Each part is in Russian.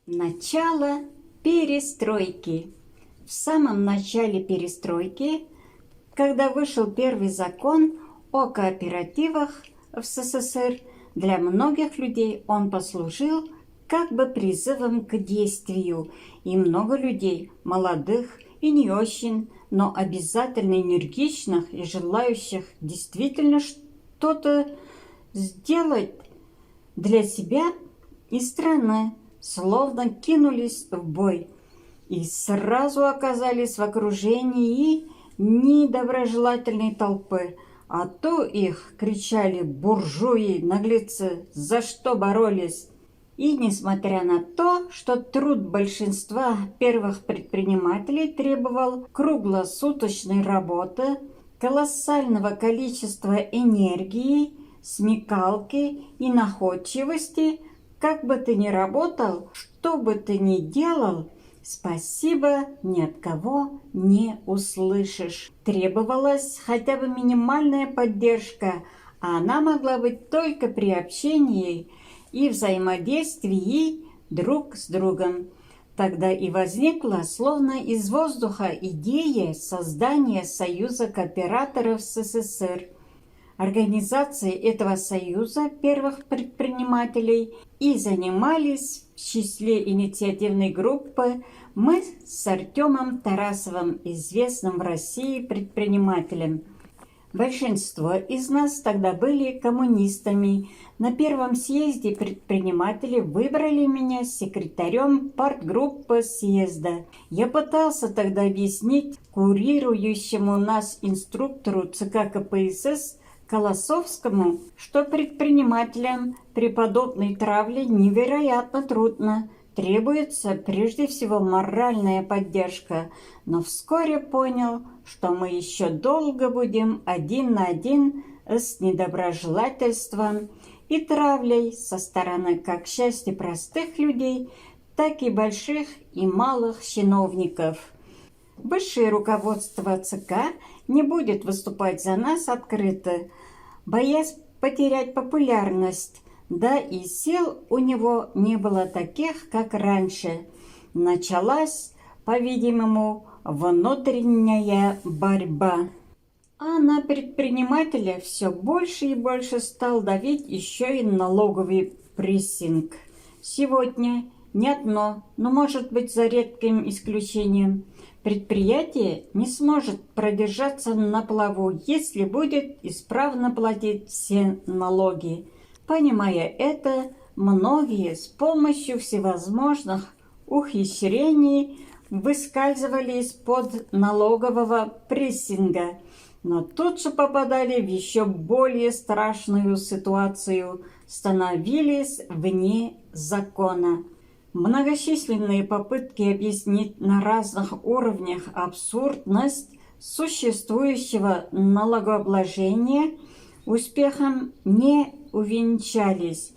Начало перестройки. В самом начале перестройки, когда вышел первый закон о кооперативах в СССР, для многих людей он послужил как бы призывом к действию, и много людей, молодых и не очень, но обязательно энергичных и желающих действительно что-то сделать для себя и страны, словно кинулись в бой и сразу оказались в окружении недоброжелательной толпы. А то их кричали буржуи, наглецы, за что боролись. И несмотря на то, что труд большинства первых предпринимателей требовал круглосуточной работы, колоссального количества энергии, смекалки и находчивости, как бы ты ни работал, что бы ты ни делал, спасибо ни от кого не услышишь. Требовалась хотя бы минимальная поддержка, а она могла быть только при общении и взаимодействии друг с другом. Тогда и возникла, словно из воздуха, идея создания Союза кооператоров СССР. Организацией этого союза первых предпринимателей и занимались в числе инициативной группы мы с Артемом Тарасовым, известным в России предпринимателем. Большинство из нас тогда были коммунистами. На первом съезде предприниматели выбрали меня секретарем партгруппы съезда. Я пытался тогда объяснить курирующему нас инструктору ЦК КПСС Колосовскому, что предпринимателям при подобной травле невероятно трудно. Требуется прежде всего моральная поддержка, но вскоре понял, что мы еще долго будем один на один с недоброжелательством и травлей со стороны как части простых людей, так и больших и малых чиновников. Высшее руководство ЦК не будет выступать за нас открыто, боясь потерять популярность, да и сил у него не было таких, как раньше. Началась, по-видимому, внутренняя борьба. А на предпринимателя все больше и больше стал давить еще и налоговый прессинг. Сегодня не одно, но может быть за редким исключением, предприятие не сможет продержаться на плаву, если будет исправно платить все налоги. Понимая это, многие с помощью всевозможных ухищрений выскальзывали из-под налогового прессинга, но тут же попадали в еще более страшную ситуацию, становились вне закона. Многочисленные попытки объяснить на разных уровнях абсурдность существующего налогообложения успехом не увенчались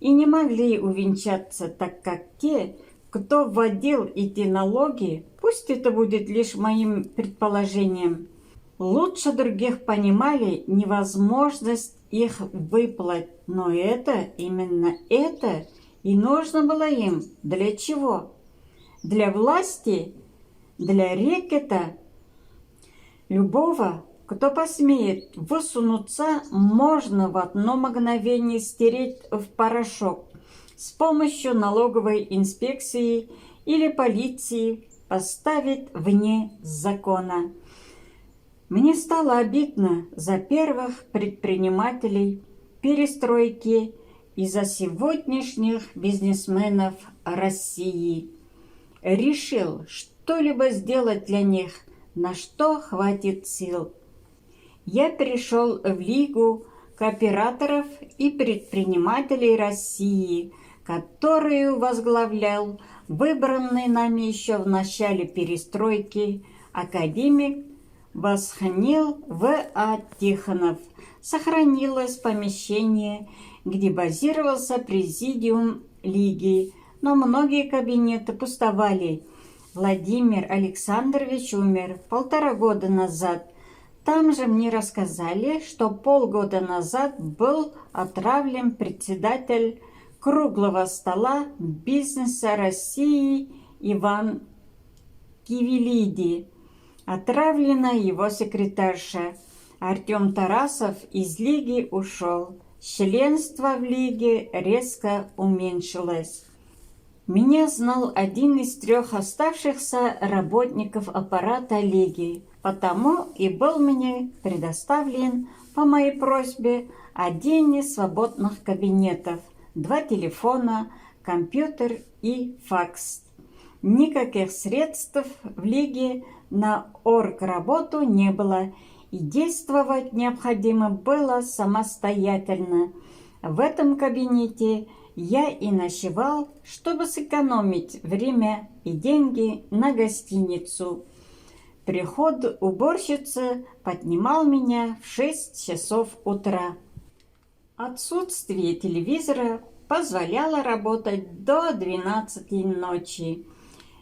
и не могли увенчаться, так как те, кто вводил эти налоги, пусть это будет лишь моим предположением, лучше других понимали невозможность их выплат. Но именно это и нужно было им. Для чего? Для власти? Для рекета? Любого, кто посмеет высунуться, можно в одно мгновение стереть в порошок. С помощью налоговой инспекции или полиции поставить вне закона. Мне стало обидно за первых предпринимателей перестройки и за сегодняшних бизнесменов России. Решил что-либо сделать для них, на что хватит сил. Я перешел в Лигу кооператоров и предпринимателей России, которую возглавлял выбранный нами еще в начале перестройки академик Восхнил В.А. Тихонов. Сохранилось помещение, где базировался президиум Лиги, но многие кабинеты пустовали. Владимир Александрович умер 1,5 года назад. Там же мне рассказали, что полгода назад был отравлен председатель круглого стола бизнеса России Иван Кивелиди. Отравлена его секретарша. Артем Тарасов из Лиги ушел. Членство в Лиге резко уменьшилось. Меня знал один из 3 оставшихся работников аппарата Лиги, потому и был мне предоставлен по моей просьбе один из свободных кабинетов, 2 телефона, компьютер и факс. Никаких средств в Лиге на оргработу не было, и действовать необходимо было самостоятельно. В этом кабинете я и ночевал, чтобы сэкономить время и деньги на гостиницу. Приход уборщицы поднимал меня в 6 часов утра. Отсутствие телевизора позволяло работать до 12 ночи.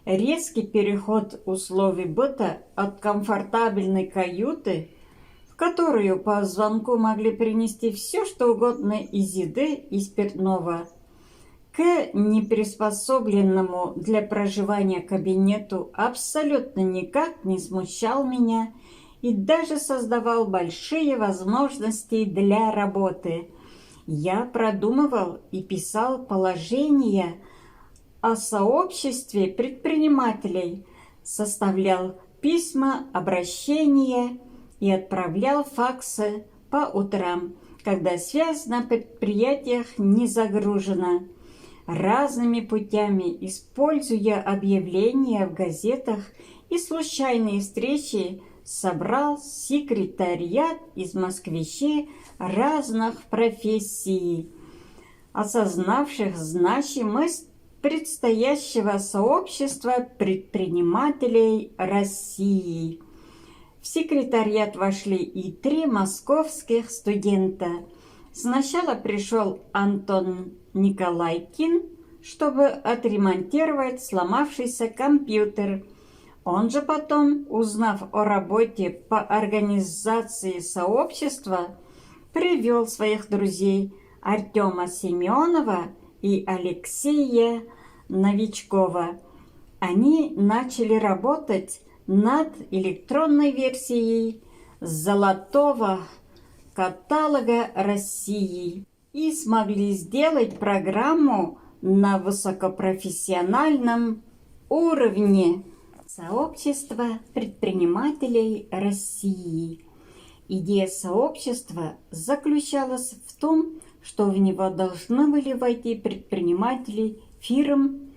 Резкий переход условий быта от комфортабельной каюты, в которую по звонку могли принести все, что угодно из еды и спиртного, к неприспособленному для проживания кабинету абсолютно никак не смущал меня и даже создавал большие возможности для работы. Я продумывал и писал положения о сообществе предпринимателей, составлял письма, обращения и отправлял факсы по утрам, когда связь на предприятиях не загружена. Разными путями, используя объявления в газетах и случайные встречи, собрал секретариат из москвичей разных профессий, осознавших значимость предстоящего сообщества предпринимателей России. В секретариат вошли и 3 московских студента. Сначала пришел Антон Николайкин, чтобы отремонтировать сломавшийся компьютер. Он же потом, узнав о работе по организации сообщества, привел своих друзей Артема Семенова и Алексея Новичкова. Они начали работать над электронной версией золотого каталога России и смогли сделать программу на высокопрофессиональном уровне. Сообщество предпринимателей России. Идея сообщества заключалась в том, что в него должны были войти предприниматели фирм,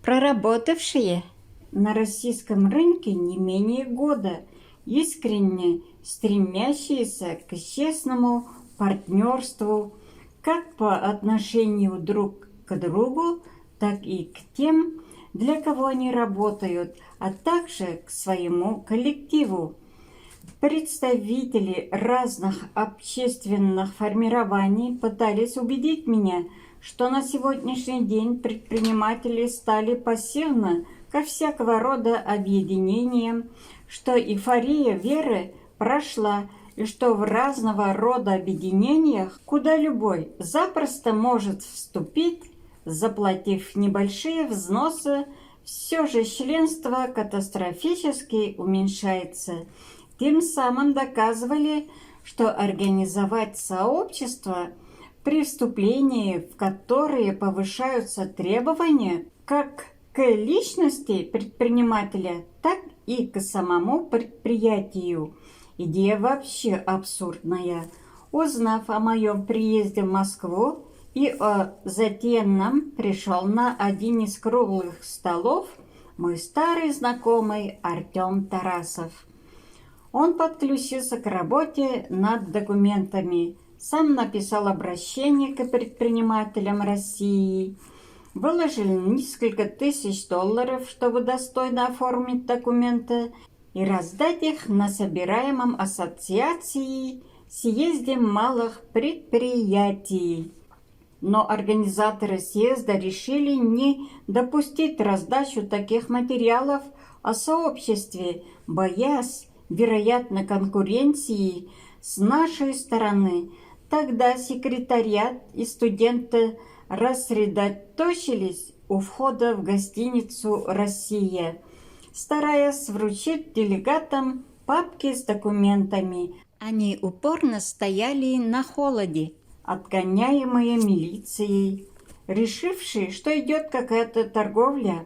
проработавшие на российском рынке не менее года, искренне стремящиеся к честному партнерству как по отношению друг к другу, так и к тем, для кого они работают, а также к своему коллективу. Представители разных общественных формирований пытались убедить меня, что на сегодняшний день предприниматели стали пассивны ко всякого рода объединениям, что эйфория веры прошла и что в разного рода объединениях, куда любой запросто может вступить, заплатив небольшие взносы, все же членство катастрофически уменьшается. Тем самым доказывали, что организовать сообщество, при вступлении в которые повышаются требования как к личности предпринимателя, так и к самому предприятию. Идея вообще абсурдная. Узнав о моем приезде в Москву и о затеянном, пришел на один из круглых столов мой старый знакомый Артем Тарасов. Он подключился к работе над документами, сам написал обращение к предпринимателям России, выложил несколько тысяч долларов, чтобы достойно оформить документы и раздать их на собираемом ассоциации съезде малых предприятий. Но организаторы съезда решили не допустить раздачу таких материалов о сообществе, боясь, вероятно, конкуренции с нашей стороны. Тогда секретариат и студенты рассредоточились у входа в гостиницу «Россия», стараясь вручить делегатам папки с документами. Они упорно стояли на холоде, отгоняемые милицией, решившие, что идет какая-то торговля.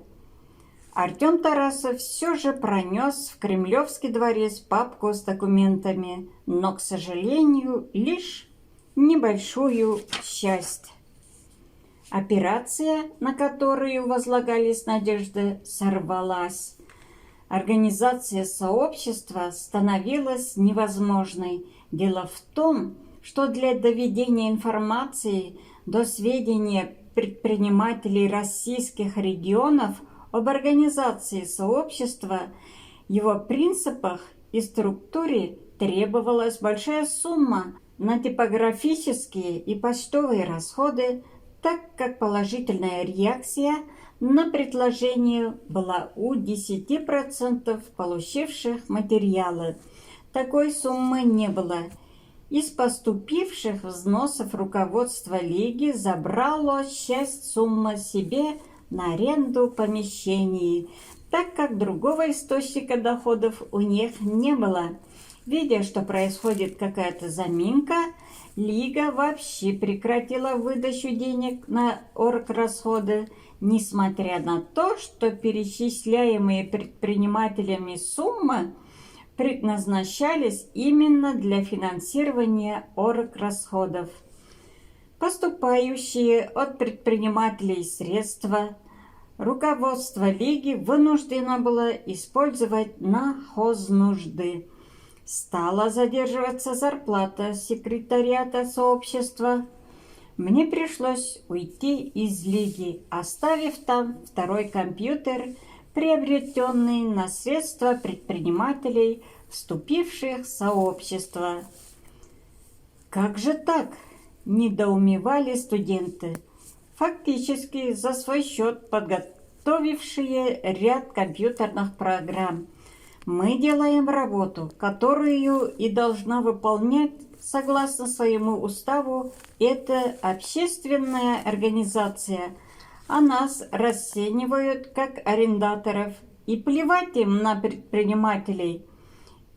Артем Тарасов все же пронес в Кремлевский дворец папку с документами, но, к сожалению, лишь небольшую часть. Операция, на которую возлагались надежды, сорвалась. Организация сообщества становилась невозможной. Дело в том, что для доведения информации до сведения предпринимателей российских регионов об организации сообщества, его принципах и структуре требовалась большая сумма на типографические и почтовые расходы, так как положительная реакция на предложение была у 10% получивших материалы. Такой суммы не было. Из поступивших взносов руководство Лиги забрало часть суммы себе на аренду помещений, так как другого источника доходов у них не было. Видя, что происходит какая-то заминка, Лига вообще прекратила выдачу денег на орграсходы, несмотря на то, что перечисляемые предпринимателями суммы предназначались именно для финансирования орграсходов. Поступающие от предпринимателей средства руководство Лиги вынуждено было использовать на хознужды. Стала задерживаться зарплата секретариата сообщества. Мне пришлось уйти из Лиги, оставив там второй компьютер, приобретенный на средства предпринимателей, вступивших в сообщество. Как же так? Недоумевали студенты, фактически за свой счет подготовившие ряд компьютерных программ. Мы делаем работу, которую и должна выполнять, согласно своему уставу, эта общественная организация, а нас расценивают как арендаторов, и плевать им на предпринимателей.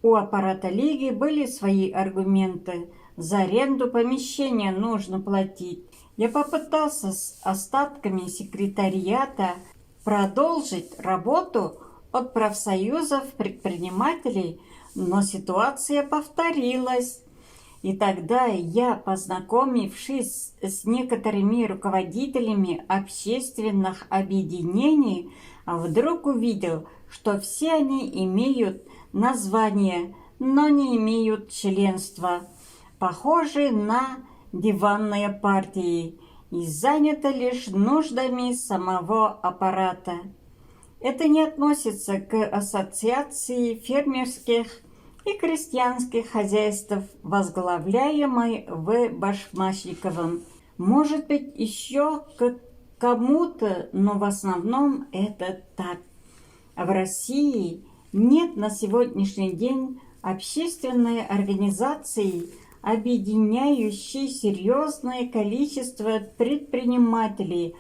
У аппарата Лиги были свои аргументы. За аренду помещения нужно платить. Я попытался с остатками секретариата продолжить работу от профсоюзов предпринимателей, но ситуация повторилась. И тогда я, познакомившись с некоторыми руководителями общественных объединений, вдруг увидел, что все они имеют название, но не имеют членства, похожие на диванные партии, и заняты лишь нуждами самого аппарата. Это не относится к ассоциации фермерских и крестьянских хозяйств, возглавляемой В. Башмачниковым. Может быть, еще к кому-то, но в основном это так. В России нет на сегодняшний день общественной организации, объединяющей серьезное количество предпринимателей,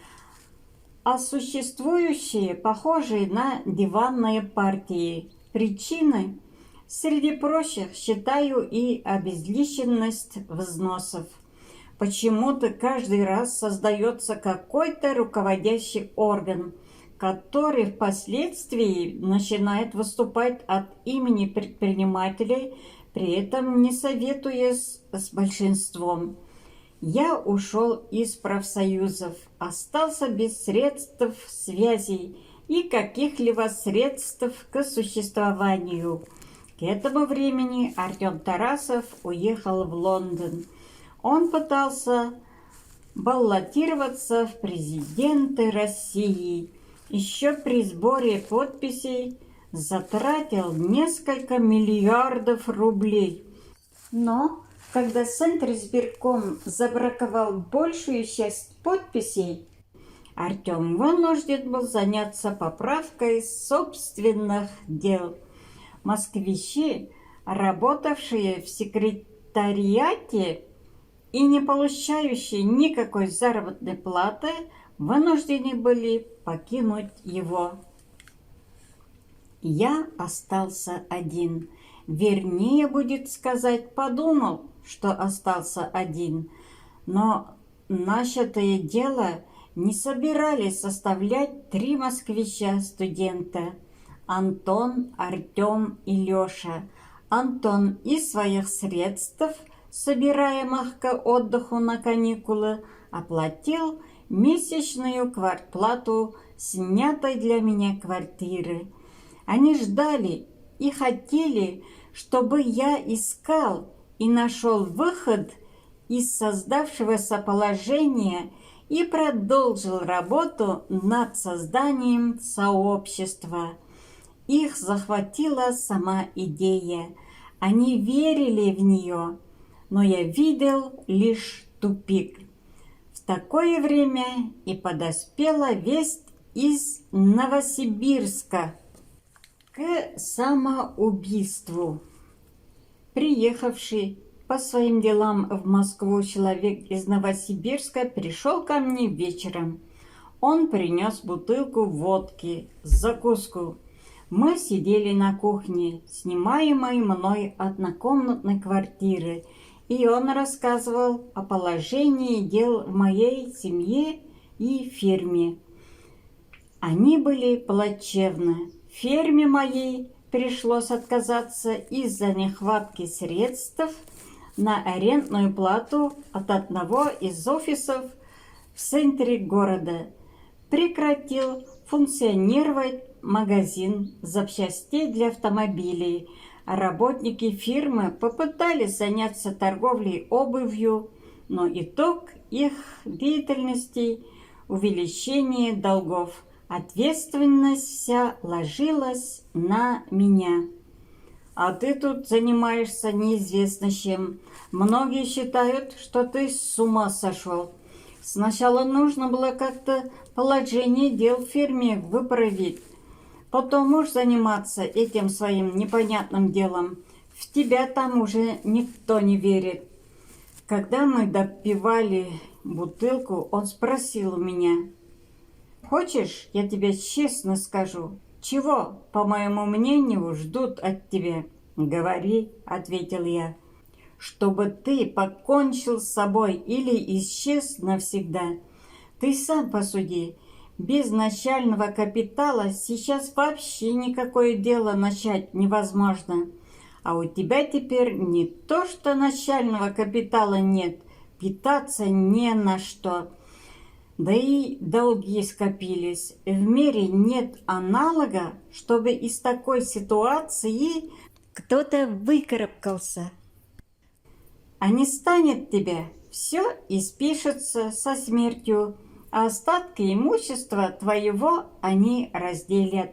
а существующие, похожие на диванные партии. Причины, среди прочих, считаю и обезличенность взносов. Почему-то каждый раз создается какой-то руководящий орган, который впоследствии начинает выступать от имени предпринимателей, при этом не советуясь с большинством. Я ушел из профсоюзов, остался без средств связей и каких-либо средств к существованию. К этому времени Артем Тарасов уехал в Лондон. Он пытался баллотироваться в президенты России. Еще при сборе подписей затратил несколько миллиардов рублей. Но когда Центризбирком забраковал большую часть подписей, Артем вынужден был заняться поправкой собственных дел. Москвичи, работавшие в секретариате, и не получающие никакой заработной платы вынуждены были покинуть его. Я остался один. Вернее, будет сказать, подумал, что остался один. Но начатое дело не собирались составлять 3 москвича-студента: Антон, Артем и Леша. Антон из своих средств, собираемых к отдыху на каникулы, оплатил месячную квартплату снятой для меня квартиры. Они ждали и хотели, чтобы я искал и нашел выход из создавшегося положения и продолжил работу над созданием сообщества. Их захватила сама идея. Они верили в нее, но я видел лишь тупик. В такое время и подоспела весть из Новосибирска к самоубийству. Приехавший по своим делам в Москву человек из Новосибирска пришел ко мне вечером. Он принес бутылку водки, закуску. Мы сидели на кухне, снимаемой мной однокомнатной квартиры, и он рассказывал о положении дел в моей семье и фирме. Они были плачевны. Фирме моей пришлось отказаться из-за нехватки средств на арендную плату от одного из офисов в центре города. Прекратил функционировать магазин запчастей для автомобилей. Работники фирмы попытались заняться торговлей обувью, но итог их деятельности – увеличение долгов. Ответственность вся ложилась на меня. А ты тут занимаешься неизвестно чем. Многие считают, что ты с ума сошел. Сначала нужно было как-то положение дел в фирме выправить. Потом можешь заниматься этим своим непонятным делом. В тебя там уже никто не верит. Когда мы допивали бутылку, он спросил у меня: «Хочешь, я тебе честно скажу, чего, по моему мнению, ждут от тебя?» «Говори», — ответил я. «Чтобы ты покончил с собой или исчез навсегда. Ты сам посуди. Без начального капитала сейчас вообще никакое дело начать невозможно. А у тебя теперь не то, что начального капитала нет, питаться не на что. Да и долги скопились. В мире нет аналога, чтобы из такой ситуации кто-то выкарабкался. А не станет тебя, все испишется со смертью, а остатки имущества твоего они разделят.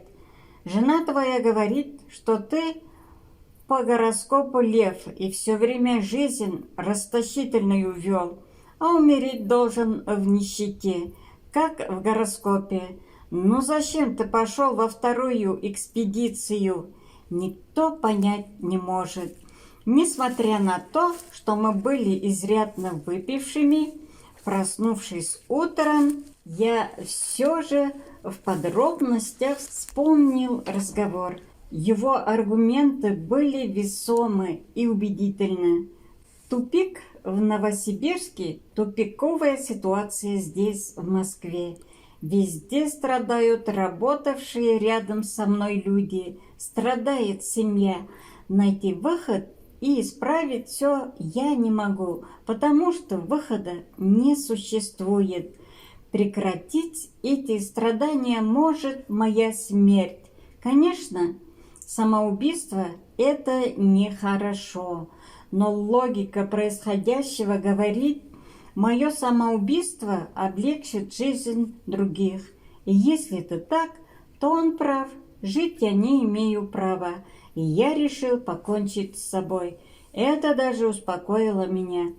Жена твоя говорит, что ты по гороскопу лев и все время жизнь расточительную вел, а умереть должен в нищете, как в гороскопе. Ну зачем ты пошел во вторую экспедицию? Никто понять не может. Несмотря на то, что мы были изрядно выпившими, проснувшись утром, я все же в подробностях вспомнил разговор. Его аргументы были весомы и убедительны. Тупик в Новосибирске, тупиковая ситуация здесь, в Москве. Везде страдают работавшие рядом со мной люди, страдает семья. Найти выход и исправить все я не могу, потому что выхода не существует. Прекратить эти страдания может моя смерть. Конечно, самоубийство – это нехорошо, но логика происходящего говорит, мое самоубийство облегчит жизнь других. И если это так, то он прав, жить я не имею права. И я решил покончить с собой. Это даже успокоило меня.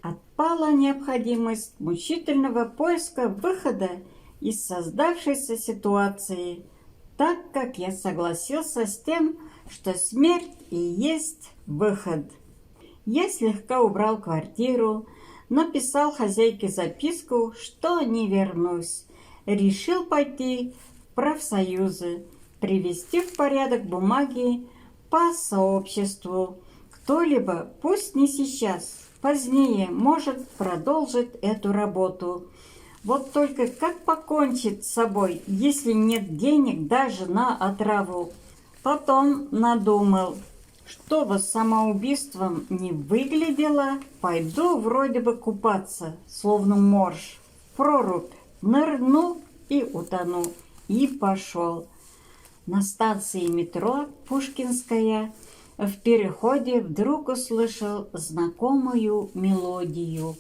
Отпала необходимость мучительного поиска выхода из создавшейся ситуации, так как я согласился с тем, что смерть и есть выход. Я слегка убрал квартиру, но писал хозяйке записку, что не вернусь. Решил пойти в профсоюзы, привести в порядок бумаги по сообществу. Кто-либо, пусть не сейчас, позднее, может продолжить эту работу. Вот только как покончить с собой, если нет денег даже на отраву? Потом надумал, чтобы самоубийством не выглядело, пойду вроде бы купаться, словно морж, в прорубь, нырну и утону. И пошел. На станции метро Пушкинская в переходе вдруг услышал знакомую мелодию.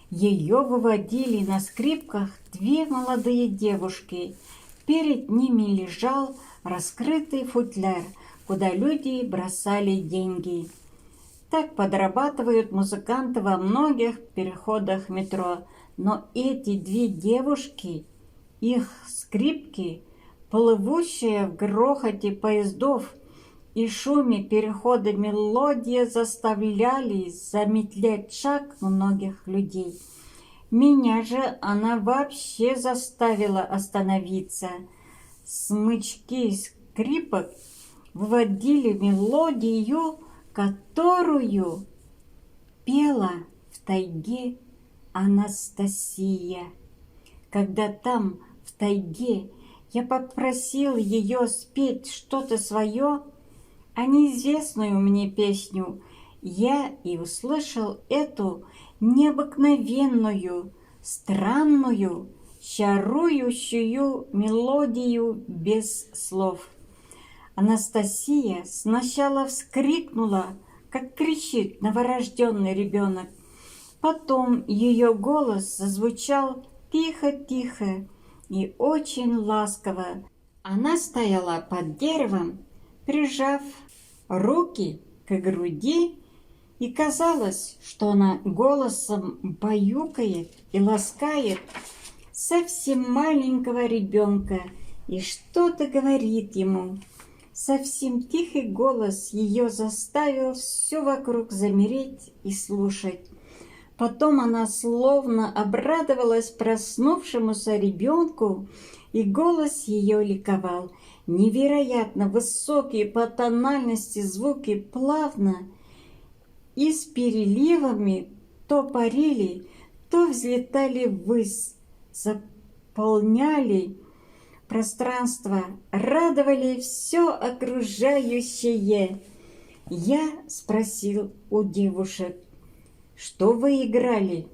Ее выводили на скрипках две молодые девушки. Перед ними лежал раскрытый футляр, куда люди бросали деньги. Так подрабатывают музыканты во многих переходах метро. Но эти две девушки, их скрипки, плывущая в грохоте поездов и шуме перехода мелодия заставляли замедлять шаг многих людей. Меня же она вообще заставила остановиться. Смычки скрипок выводили мелодию, которую пела в тайге Анастасия. Когда там, в тайге, я попросил ее спеть что-то свое, а неизвестную мне песню, я и услышал эту необыкновенную, странную, чарующую мелодию без слов. Анастасия сначала вскрикнула, как кричит новорожденный ребенок. Потом ее голос зазвучал тихо-тихо и очень ласково. Она стояла под деревом, прижав руки к груди, и казалось, что она голосом баюкает и ласкает совсем маленького ребенка и что-то говорит ему. Совсем тихий голос ее заставил все вокруг замереть и слушать. Потом она словно обрадовалась проснувшемуся ребенку, и голос ее ликовал. Невероятно высокие по тональности звуки плавно и с переливами то парили, то взлетали ввысь, заполняли пространство, радовали все окружающее. Я спросил у девушек, что вы играли?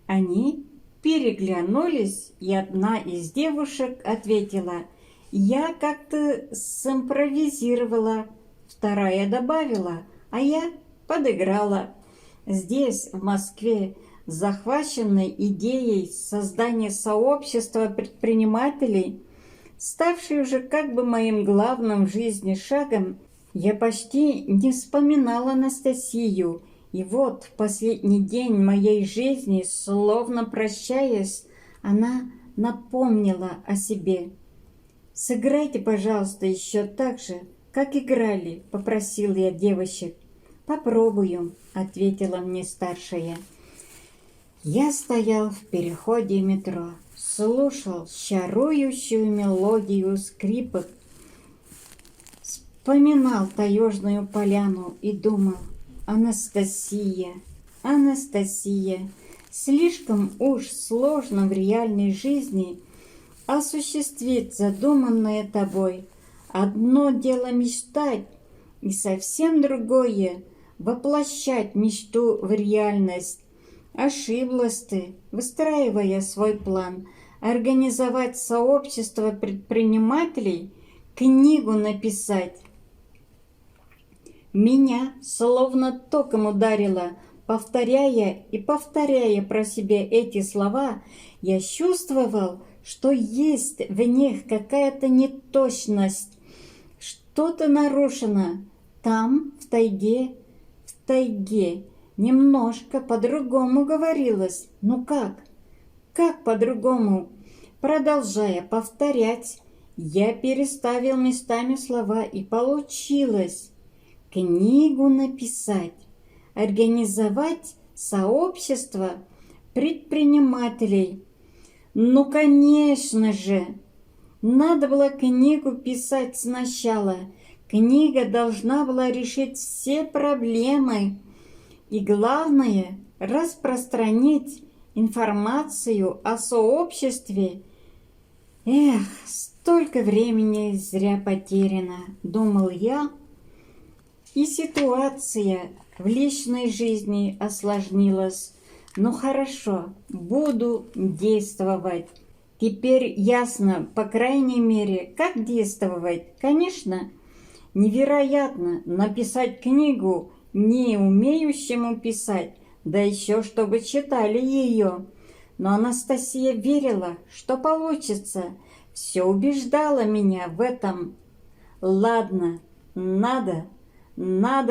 Они переглянулись, и одна из девушек ответила, я как-то симпровизировала, вторая добавила, а я подыграла. Здесь, в Москве, захваченной идеей создания сообщества предпринимателей, ставшей уже как бы моим главным в жизни шагом, я почти не вспоминала Анастасию. И вот в последний день моей жизни, словно прощаясь, она напомнила о себе. «Сыграйте, пожалуйста, еще так же, как играли», — попросил я девочек. «Попробую», — ответила мне старшая. Я стоял в переходе метро, слушал чарующую мелодию скрипок, вспоминал таежную поляну и думал, Анастасия, Анастасия, слишком уж сложно в реальной жизни осуществить задуманное тобой. Одно дело мечтать, и совсем другое — воплощать мечту в реальность. Ошиблась ты, выстраивая свой план, организовать сообщество предпринимателей, книгу написать. Меня словно током ударило, повторяя и повторяя про себя эти слова, я чувствовал, что есть в них какая-то неточность, что-то нарушено. Там, в тайге, немножко по-другому говорилось. Ну как? Как по-другому? Продолжая повторять, я переставил местами слова, и получилось. Книгу написать. организовать сообщество предпринимателей. Ну, конечно же, надо было книгу писать сначала. Книга должна была решить все проблемы. И главное, распространить информацию о сообществе. Эх, столько времени зря потеряно, думал я. И ситуация в личной жизни осложнилась. Ну хорошо, буду действовать. Теперь ясно, по крайней мере, как действовать. Конечно, невероятно написать книгу не умеющему писать, да еще чтобы читали ее. Но Анастасия верила, что получится. Все убеждала меня в этом. Ладно, надо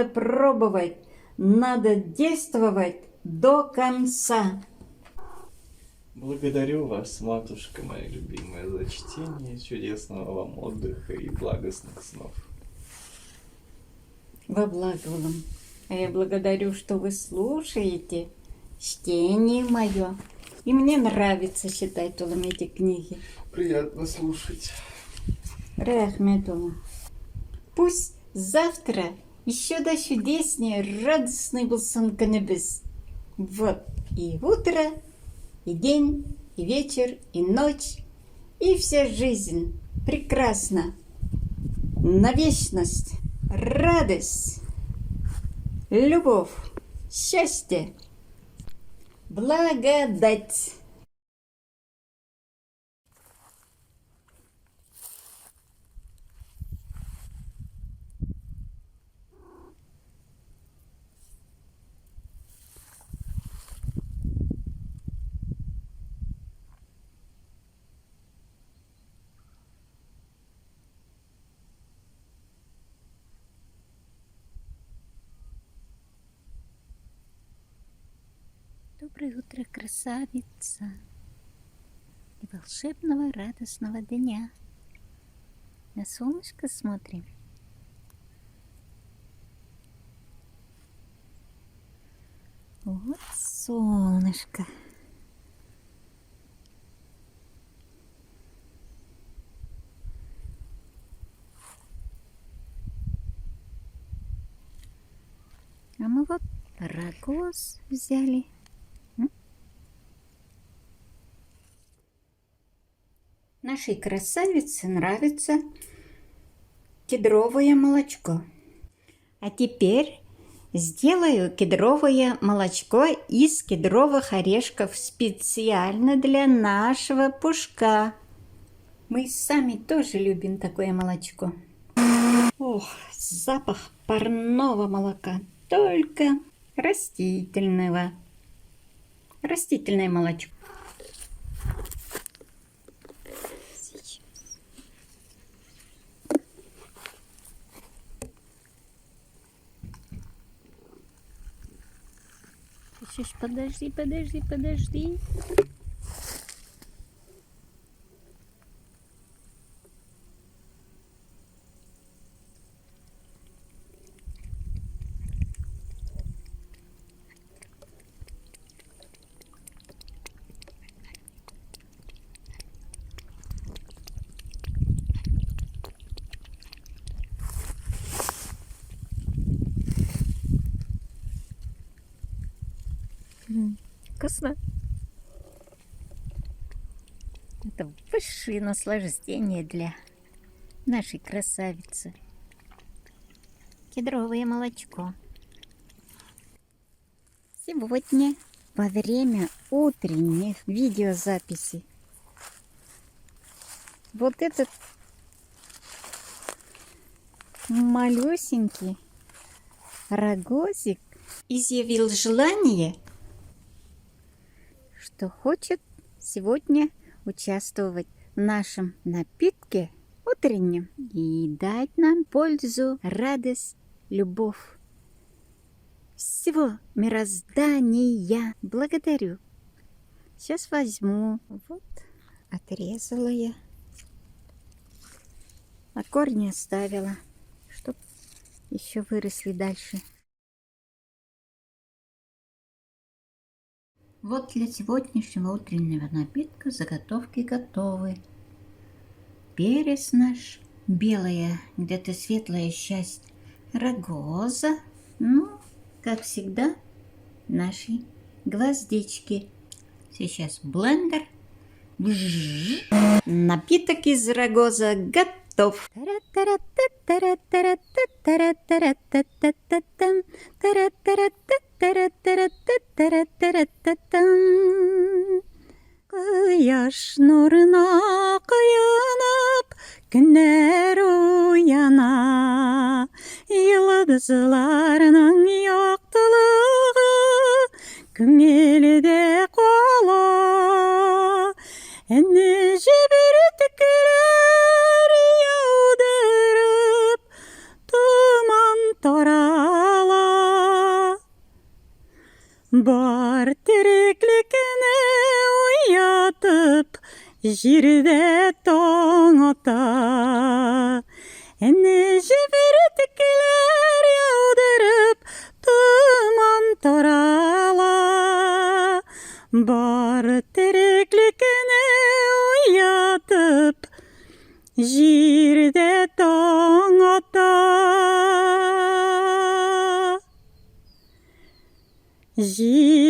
пробовать, надо действовать до конца. Благодарю вас, матушка моя любимая, за чтение, чудесного вам отдыха и благостных снов. Во благо вам. А я благодарю, что вы слушаете чтение мое. И мне нравится читать эти книги. Приятно слушать. Рахметулла. Пусть завтра еще да чудеснее, радостный был сон канебес. Вот и утро, и день, и вечер, и ночь, и вся жизнь прекрасна. На вечность, радость, любовь, счастье, благодать. Доброе утро, красавица, и волшебного радостного дня. На солнышко смотрим. Вот солнышко. А мы вот рогоз взяли. Нашей красавице нравится кедровое молочко. А теперь сделаю кедровое молочко из кедровых орешков специально для нашего Пушка. Мы сами тоже любим такое молочко. Ох, запах парного молока, только растительного. Растительное молочко. Сейчас, подожди. Вкусно. Это высшее наслаждение для нашей красавицы. Кедровое молочко. Сегодня во время утренних видеозаписей вот этот малюсенький рогозик Изъявил желание, что хочет сегодня участвовать в нашем напитке утреннем и дать нам пользу, радость, любовь. Всего мироздания благодарю. Сейчас возьму. Вот, отрезала я. А корни оставила, чтоб еще выросли дальше. Вот для сегодняшнего утреннего напитка заготовки готовы. Перец наш, белая, где-то светлая часть рогоза. Ну, как всегда, наши гвоздички. Сейчас блендер. Бжж. Напиток из рогоза готов. Кояш нурына каянып, күннәр уяна, йылдызларның яктылыгы күңелдә кала. Әнә җебер төкерер яудырып, томан тарала. Бар тереклекне уятып, җирдә таң ата. Әнә җибер текеләр яудырып, томан тарала. Бар тереклекне уятып, җирдә таң ата. Җир